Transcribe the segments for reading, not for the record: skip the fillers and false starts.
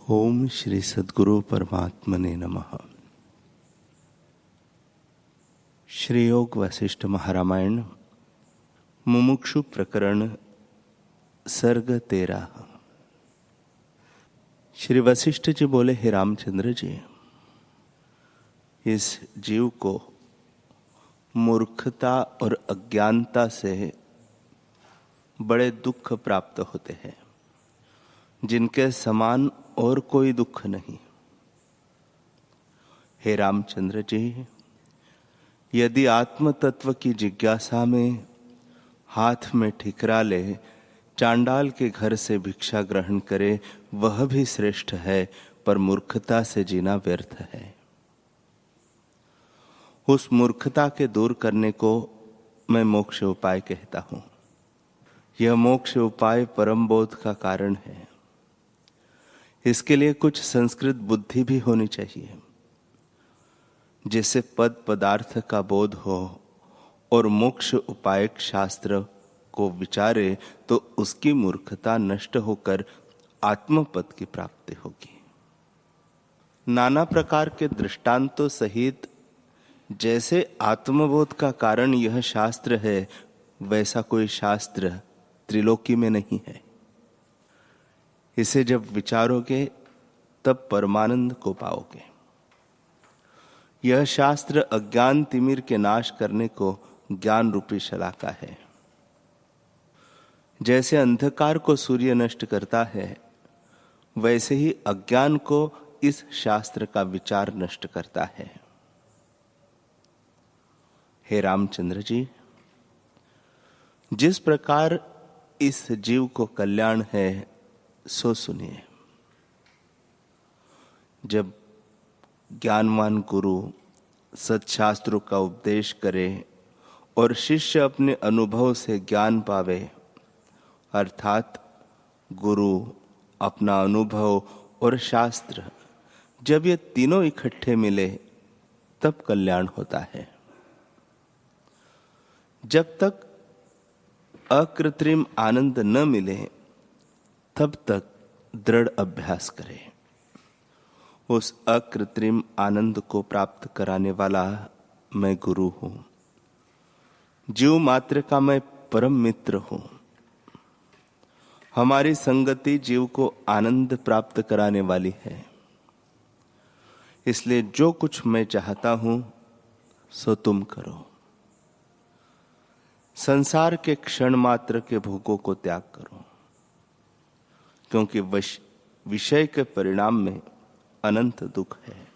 ओम श्री सद्गुरु परमात्मने नमः। श्री योग वशिष्ठ महारामायण मुमुक्षु प्रकरण सर्ग 13। श्री वशिष्ठ जी बोले, हे रामचंद्र जी, इस जीव को मूर्खता और अज्ञानता से बड़े दुख प्राप्त होते हैं, जिनके समान और कोई दुख नहीं। हे रामचंद्र जी, यदि आत्म तत्व की जिज्ञासा में हाथ में ठिकरा ले चांडाल के घर से भिक्षा ग्रहण करे, वह भी श्रेष्ठ है, पर मूर्खता से जीना व्यर्थ है। उस मूर्खता के दूर करने को मैं मोक्ष उपाय कहता हूं। यह मोक्ष उपाय परम बोध का कारण है। इसके लिए कुछ संस्कृत बुद्धि भी होनी चाहिए, जिससे पद पदार्थ का बोध हो और मोक्ष उपाय शास्त्र को विचारे तो उसकी मूर्खता नष्ट होकर आत्मपद की प्राप्ति होगी। नाना प्रकार के दृष्टांतों सहित जैसे आत्मबोध का कारण यह शास्त्र है, वैसा कोई शास्त्र त्रिलोकी में नहीं है। इसे जब विचारोगे तब परमानंद को पाओगे। यह शास्त्र अज्ञान तिमिर के नाश करने को ज्ञान रूपी शलाका है। जैसे अंधकार को सूर्य नष्ट करता है, वैसे ही अज्ञान को इस शास्त्र का विचार नष्ट करता है। हे रामचंद्र जी, जिस प्रकार इस जीव को कल्याण है सो सुनिए। जब ज्ञानवान गुरु सत्शास्त्रों का उपदेश करे और शिष्य अपने अनुभव से ज्ञान पावे, अर्थात गुरु, अपना अनुभव और शास्त्र, जब ये तीनों इकट्ठे मिले तब कल्याण होता है। जब तक अकृत्रिम आनंद न मिले तब तक दृढ़ अभ्यास करें। उस अकृत्रिम आनंद को प्राप्त कराने वाला मैं गुरु हूं। जीव मात्र का मैं परम मित्र हूं। हमारी संगति जीव को आनंद प्राप्त कराने वाली है। इसलिए जो कुछ मैं चाहता हूं सो तुम करो। संसार के क्षण मात्र के भोगों को त्याग करो, क्योंकि विषय के परिणाम में अनंत दुख है।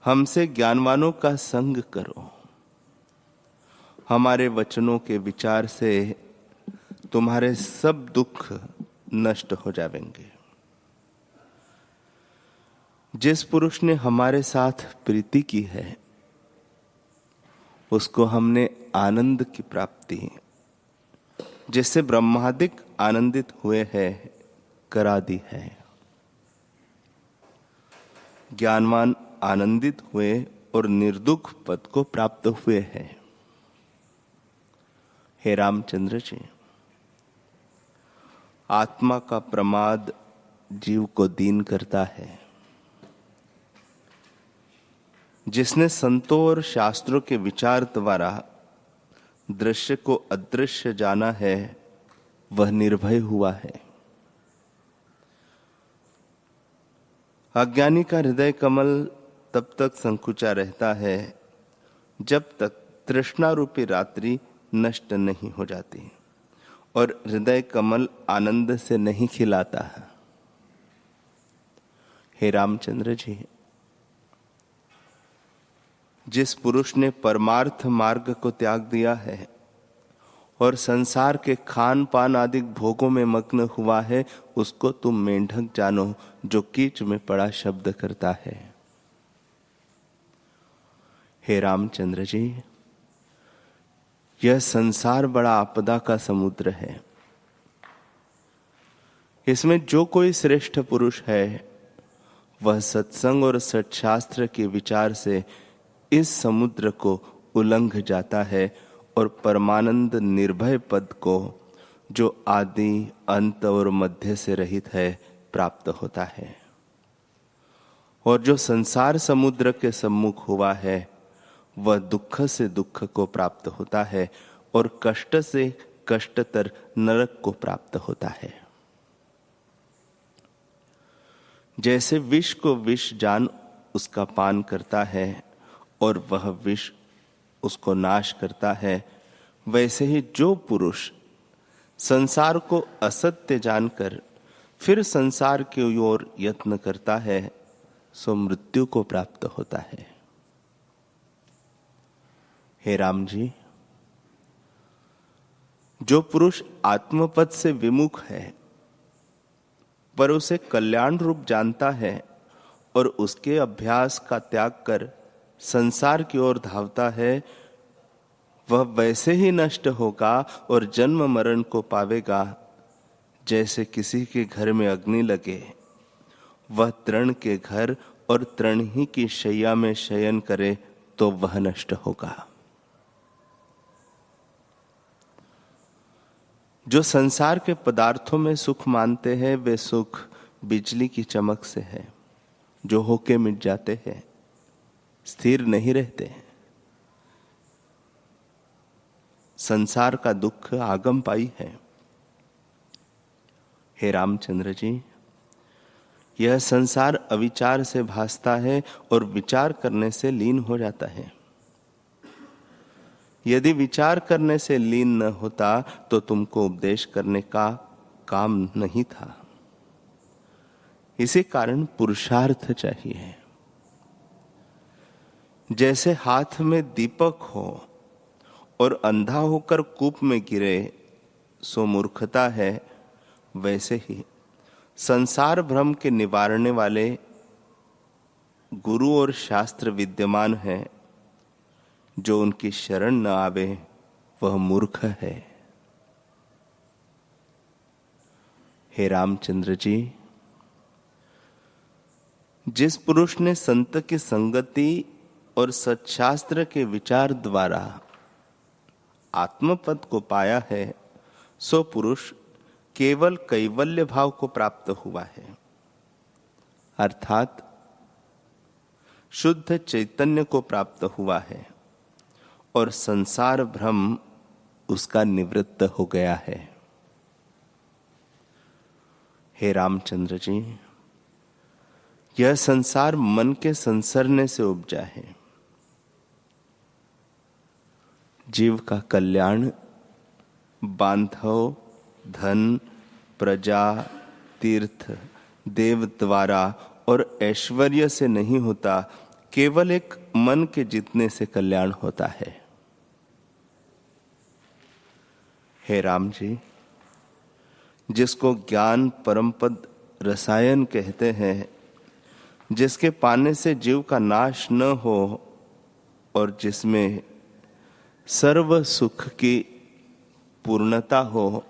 हमसे ज्ञानवानों का संग करो। हमारे वचनों के विचार से तुम्हारे सब दुख नष्ट हो जाएंगे। जिस पुरुष ने हमारे साथ प्रीति की है, उसको हमने आनंद की प्राप्ति, जिससे ब्रह्मादिक आनंदित हुए हैं, करा दी है। ज्ञानवान आनंदित हुए और निर्दुख पद को प्राप्त हुए हैं। हे रामचंद्र जी, आत्मा का प्रमाद जीव को दीन करता है। जिसने संतों और शास्त्रों के विचार द्वारा दृश्य को अदृश्य जाना है, वह निर्भय हुआ है। अज्ञानी का हृदय कमल तब तक संकुचा रहता है जब तक तृष्णा रूपी रात्रि नष्ट नहीं हो जाती और हृदय कमल आनंद से नहीं खिलाता है। हे रामचंद्र जी, जिस पुरुष ने परमार्थ मार्ग को त्याग दिया है और संसार के खान पान आदि भोगों में मग्न हुआ है, उसको तुम मेंढक जानो, जो कीच में पड़ा शब्द करता है। हे रामचंद्र जी, यह संसार बड़ा आपदा का समुद्र है। इसमें जो कोई श्रेष्ठ पुरुष है, वह सत्संग और सत्शास्त्र के विचार से इस समुद्र को उल्लंघ जाता है और परमानंद निर्भय पद को, जो आदि अंत और मध्य से रहित है, प्राप्त होता है। और जो संसार समुद्र के सम्मुख हुआ है वह दुख से दुख को प्राप्त होता है और कष्ट से कष्टतर नरक को प्राप्त होता है। जैसे विष को विष जान उसका पान करता है और वह विष उसको नाश करता है, वैसे ही जो पुरुष संसार को असत्य जानकर फिर संसार की ओर यत्न करता है सो मृत्यु को प्राप्त होता है। हे राम जी, जो पुरुष आत्मपद से विमुख है पर उसे कल्याण रूप जानता है और उसके अभ्यास का त्याग कर संसार की ओर धावता है, वह वैसे ही नष्ट होगा और जन्म मरण को पावेगा जैसे किसी के घर में अग्नि लगे, वह तृण के घर और तृण ही की शैया में शयन करे तो वह नष्ट होगा। जो संसार के पदार्थों में सुख मानते हैं वे सुख बिजली की चमक से है, जो होके मिट जाते हैं, स्थिर नहीं रहते। संसार का दुख आगमपाई है। हे रामचंद्र जी, यह संसार अविचार से भासता है और विचार करने से लीन हो जाता है। यदि विचार करने से लीन न होता तो तुमको उपदेश करने का काम नहीं था। इसी कारण पुरुषार्थ चाहिए। जैसे हाथ में दीपक हो और अंधा होकर कूप में गिरे सो मूर्खता है, वैसे ही संसार भ्रम के निवारने वाले गुरु और शास्त्र विद्यमान है, जो उनकी शरण न आवे वह मूर्ख है। हे रामचंद्र जी, जिस पुरुष ने संत की संगति और सत्शास्त्र के विचार द्वारा आत्मपद को पाया है, सो पुरुष केवल कैवल्य भाव को प्राप्त हुआ है, अर्थात शुद्ध चैतन्य को प्राप्त हुआ है और संसार भ्रम उसका निवृत्त हो गया है। हे रामचंद्र जी, यह संसार मन के संसरने से उपजा है। जीव का कल्याण बांधव, धन, प्रजा, तीर्थ, देव द्वारा और ऐश्वर्य से नहीं होता, केवल एक मन के जीतने से कल्याण होता है। हे राम जी, जिसको ज्ञान परमपद रसायन कहते हैं, जिसके पाने से जीव का नाश न हो और जिसमें सर्व सुख की पूर्णता हो,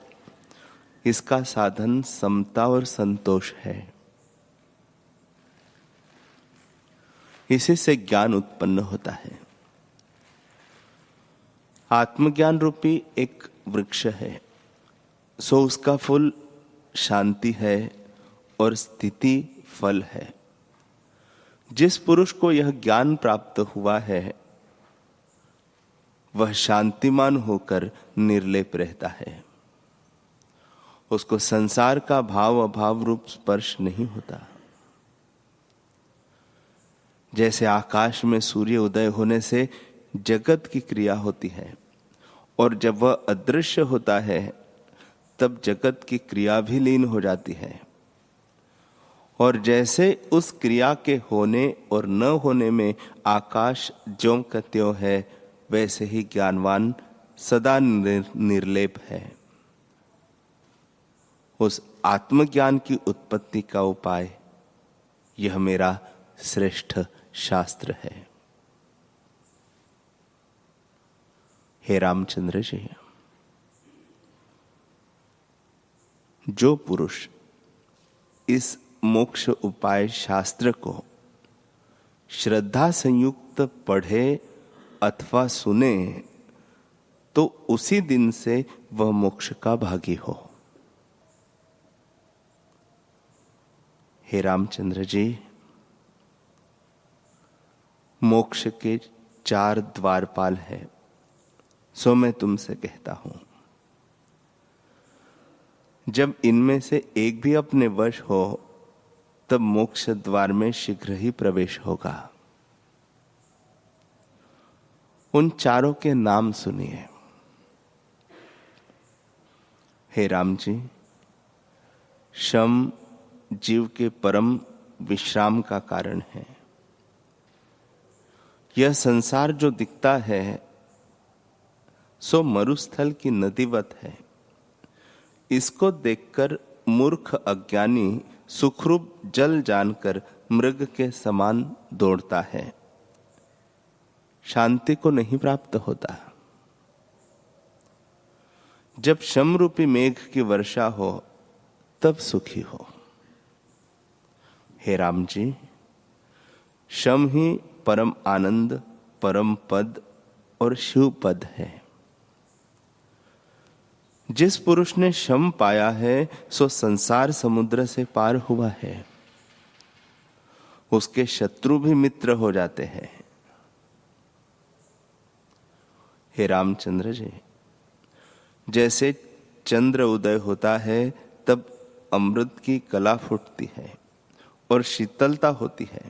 इसका साधन समता और संतोष है। इसी से ज्ञान उत्पन्न होता है। आत्मज्ञान रूपी एक वृक्ष है, सो उसका फूल शांति है और स्थिति फल है। जिस पुरुष को यह ज्ञान प्राप्त हुआ है वह शांतिमान होकर निर्लेप रहता है। उसको संसार का भाव अभाव रूप स्पर्श नहीं होता। जैसे आकाश में सूर्य उदय होने से जगत की क्रिया होती है और जब वह अदृश्य होता है तब जगत की क्रिया भी लीन हो जाती है, और जैसे उस क्रिया के होने और न होने में आकाश ज्यों का त्यों है, वैसे ही ज्ञानवान सदा निर्लेप है। उस आत्मज्ञान की उत्पत्ति का उपाय यह मेरा श्रेष्ठ शास्त्र है। हे रामचंद्र जी, जो पुरुष इस मोक्ष उपाय शास्त्र को श्रद्धा संयुक्त पढ़े अथवा सुने तो उसी दिन से वह मोक्ष का भागी हो। हे रामचंद्र जी, मोक्ष के 4 द्वारपाल है, सो मैं तुमसे कहता हूं, जब इनमें से एक भी अपने वश हो तब मोक्ष द्वार में शीघ्र ही प्रवेश होगा। उन चारों के नाम सुनिए। हे राम जी, शम जीव के परम विश्राम का कारण है। यह संसार जो दिखता है सो मरुस्थल की नदीवत है। इसको देखकर मूर्ख अज्ञानी सुखरूप जल जानकर मृग के समान दौड़ता है, शांति को नहीं प्राप्त होता। जब शम रूपी मेघ की वर्षा हो तब सुखी हो। हे राम जी, शम ही परम आनंद, परम पद और शिव पद है। जिस पुरुष ने शम पाया है सो संसार समुद्र से पार हुआ है। उसके शत्रु भी मित्र हो जाते हैं। हे रामचंद्र जी, जैसे चंद्र उदय होता है तब अमृत की कला फूटती है और शीतलता होती है,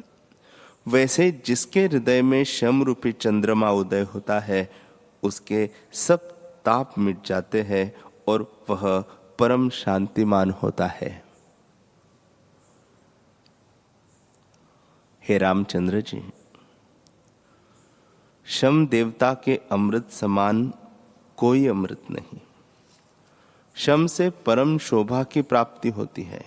वैसे जिसके हृदय में शम रूपी चंद्रमा उदय होता है उसके सब ताप मिट जाते हैं और वह परम शांतिमान होता है। हे रामचंद्र जी, शम देवता के अमृत समान कोई अमृत नहीं। शम से परम शोभा की प्राप्ति होती है।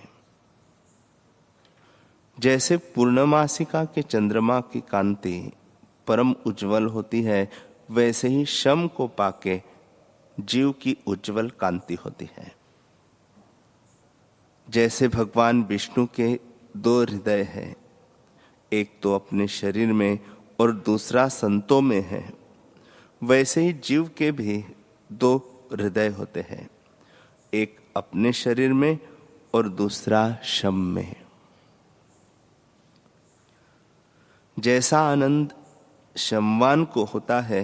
जैसे पूर्णमासिका के चंद्रमा की कांति परम उज्जवल होती है, वैसे ही शम को पाके जीव की उज्जवल कांति होती है। जैसे भगवान विष्णु के 2 हृदय हैं, एक तो अपने शरीर में और दूसरा संतों में है, वैसे ही जीव के भी 2 हृदय होते हैं, एक अपने शरीर में और दूसरा शम में। जैसा आनंद शमवान को होता है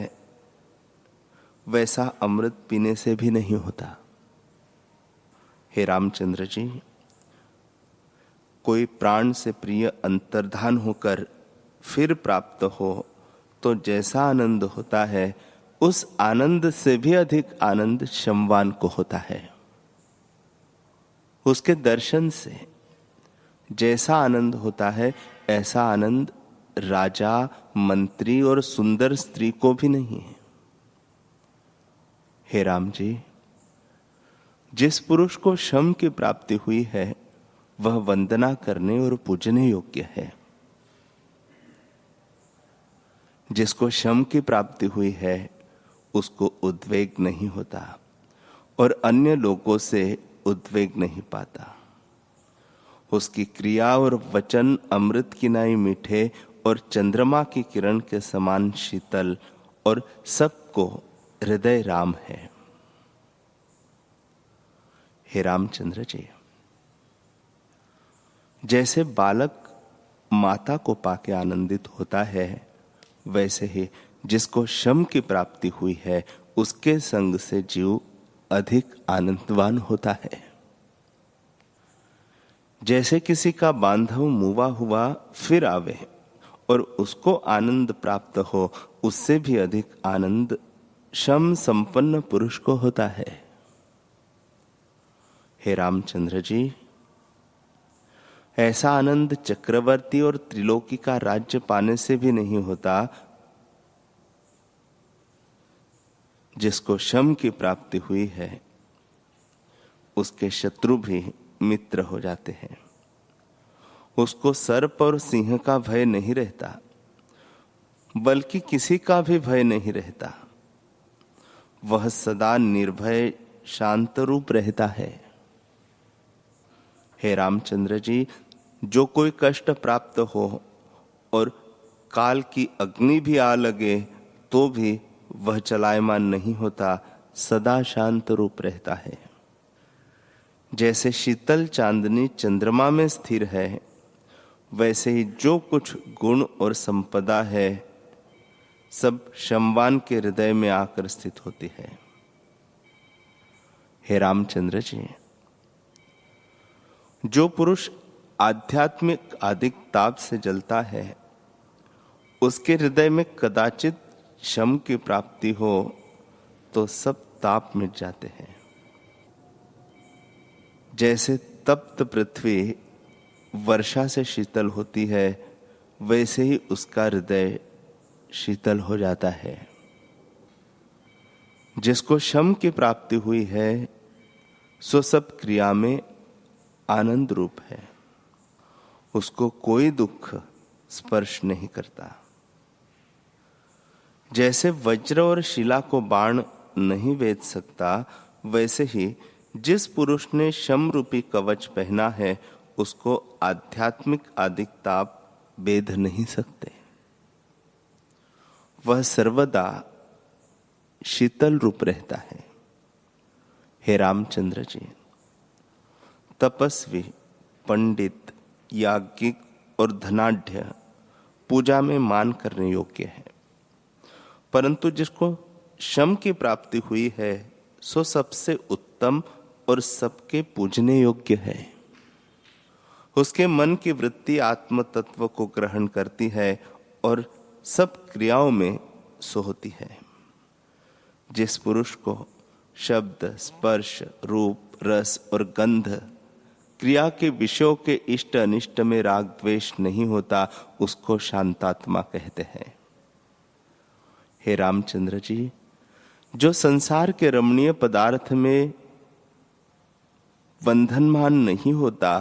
वैसा अमृत पीने से भी नहीं होता। हे रामचंद्र जी, कोई प्राण से प्रिय अंतर्धान होकर फिर प्राप्त हो तो जैसा आनंद होता है उस आनंद से भी अधिक आनंद शमवान को होता है। उसके दर्शन से जैसा आनंद होता है ऐसा आनंद राजा, मंत्री और सुंदर स्त्री को भी नहीं है। हे राम जी, जिस पुरुष को शम की प्राप्ति हुई है वह वंदना करने और पूजने योग्य है। जिसको शम की प्राप्ति हुई है उसको उद्वेग नहीं होता और अन्य लोगों से उद्वेग नहीं पाता। उसकी क्रिया और वचन अमृत की नाई मीठे और चंद्रमा की किरण के समान शीतल और सबको हृदय राम है। हे रामचंद्र जी, जैसे बालक माता को पाके आनंदित होता है वैसे ही जिसको शम की प्राप्ति हुई है उसके संग से जीव अधिक आनंदवान होता है। जैसे किसी का बांधव मुवा हुआ फिर आवे और उसको आनंद प्राप्त हो, उससे भी अधिक आनंद शम संपन्न पुरुष को होता है। हे रामचंद्र जी, ऐसा आनंद चक्रवर्ती और त्रिलोकी का राज्य पाने से भी नहीं होता। जिसको शम की प्राप्ति हुई है उसके शत्रु भी मित्र हो जाते हैं। उसको सर्प और सिंह का भय नहीं रहता, बल्कि किसी का भी भय नहीं रहता। वह सदा निर्भय शांत रूप रहता है। हे रामचंद्र जी, जो कोई कष्ट प्राप्त हो और काल की अग्नि भी आ लगे तो भी वह चलायमान नहीं होता, सदा शांत रूप रहता है। जैसे शीतल चांदनी चंद्रमा में स्थिर है, वैसे ही जो कुछ गुण और संपदा है सब शमवान के हृदय में आकर स्थित होती है। हे रामचंद्र जी, जो पुरुष आध्यात्मिक अधिक ताप से जलता है उसके हृदय में कदाचित शम की प्राप्ति हो तो सब ताप मिट जाते हैं। जैसे तप्त पृथ्वी वर्षा से शीतल होती है, वैसे ही उसका हृदय शीतल हो जाता है। जिसको शम की प्राप्ति हुई है सो सब क्रिया में आनंद रूप है, उसको कोई दुख स्पर्श नहीं करता। जैसे वज्र और शिला को बाण नहीं वेद सकता, वैसे ही जिस पुरुष ने शम रूपी कवच पहना है उसको आध्यात्मिक अधिक ताप भेद नहीं सकते। वह सर्वदा शीतल रूप रहता है। हे रामचंद्र जी, तपस्वी, पंडित, याज्ञिक और धनाढ्य पूजा में मान करने योग्य है, परंतु जिसको शम की प्राप्ति हुई है सो सबसे उत्तम और सबके पूजने योग्य है। उसके मन की वृत्ति आत्म तत्व को ग्रहण करती है और सब क्रियाओं में सो होती है। जिस पुरुष को शब्द, स्पर्श, रूप, रस और गंध क्रिया के विषयों के इष्ट अनिष्ट में राग द्वेष नहीं होता, उसको शांतात्मा कहते हैं। हे रामचंद्र जी, जो संसार के रमणीय पदार्थ में बंधनमान नहीं होता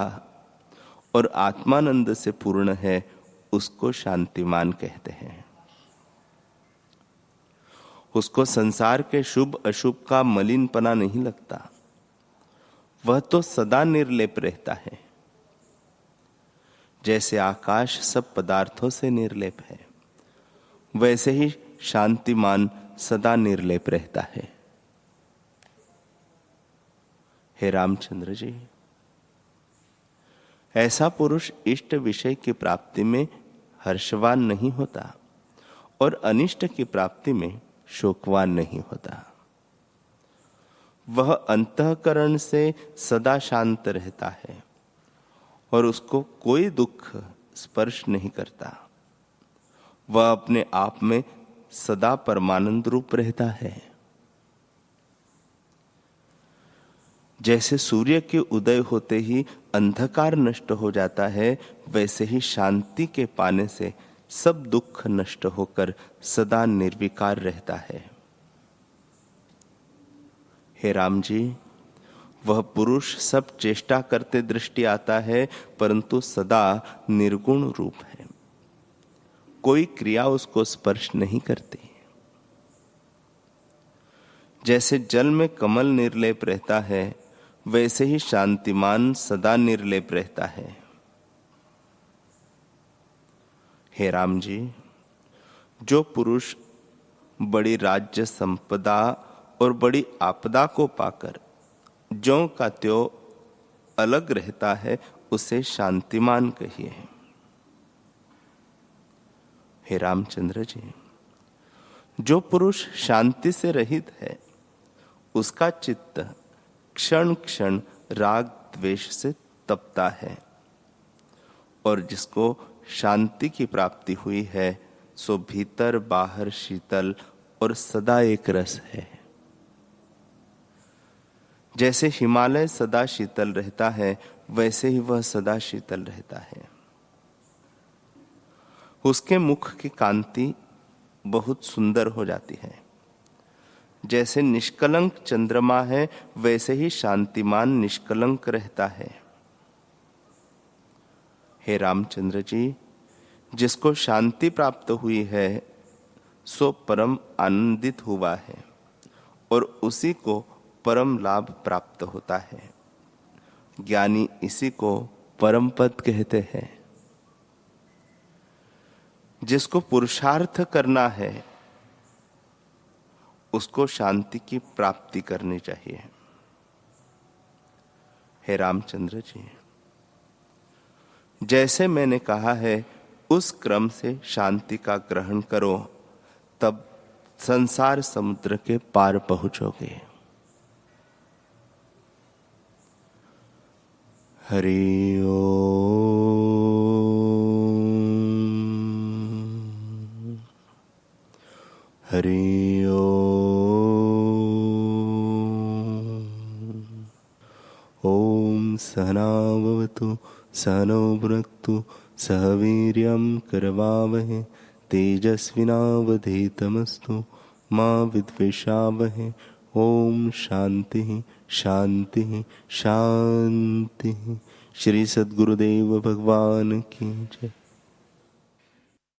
और आत्मानंद से पूर्ण है, उसको शांतिमान कहते हैं। उसको संसार के शुभ अशुभ का मलिनपना नहीं लगता, वह तो सदा निर्लेप रहता है। जैसे आकाश सब पदार्थों से निर्लेप है, वैसे ही शांतिमान सदा निर्लेप रहता है। हे रामचंद्र जी, ऐसा पुरुष इष्ट विषय की प्राप्ति में हर्षवान नहीं होता और अनिष्ट की प्राप्ति में शोकवान नहीं होता। वह अंतःकरण से सदा शांत रहता है और उसको कोई दुख स्पर्श नहीं करता। वह अपने आप में सदा परमानंद रूप रहता है। जैसे सूर्य के उदय होते ही अंधकार नष्ट हो जाता है, वैसे ही शांति के पाने से सब दुख नष्ट होकर सदा निर्विकार रहता है। हे राम जी, वह पुरुष सब चेष्टा करते दृष्टि आता है, परंतु सदा निर्गुण रूप है। कोई क्रिया उसको स्पर्श नहीं करती। जैसे जल में कमल निर्लेप रहता है, वैसे ही शांतिमान सदा निर्लेप रहता है। हे राम जी, जो पुरुष बड़ी राज्य संपदा और बड़ी आपदा को पाकर ज्यों का त्यों अलग रहता है, उसे शांतिमान कहिए। हे रामचंद्र जी, जो पुरुष शांति से रहित है, उसका चित्त क्षण क्षण राग द्वेष से तपता है, और जिसको शांति की प्राप्ति हुई है सो भीतर बाहर शीतल और सदा एक रस है। जैसे हिमालय सदा शीतल रहता है, वैसे ही वह सदा शीतल रहता है। उसके मुख की कांति बहुत सुंदर हो जाती है। जैसे निष्कलंक चंद्रमा है, वैसे ही शांतिमान निष्कलंक रहता है। हे रामचंद्र जी, जिसको शांति प्राप्त हुई है सो परम आनंदित हुआ है और उसी को परम लाभ प्राप्त होता है। ज्ञानी इसी को परम पद कहते हैं। जिसको पुरुषार्थ करना है उसको शांति की प्राप्ति करनी चाहिए। हे रामचंद्र जी, जैसे मैंने कहा है उस क्रम से शांति का ग्रहण करो, तब संसार समुद्र के पार पहुंचोगे। हरि ओम, हरि ओम। ओम सहना भवतु सहनौ भुनक्तु सह वीर्यं करवावहै तेजस्विनावधीतमस्तु मा विद्विषावहै। ओम शांति शांति शांति। श्री सद्गुरुदेव भगवान की जय।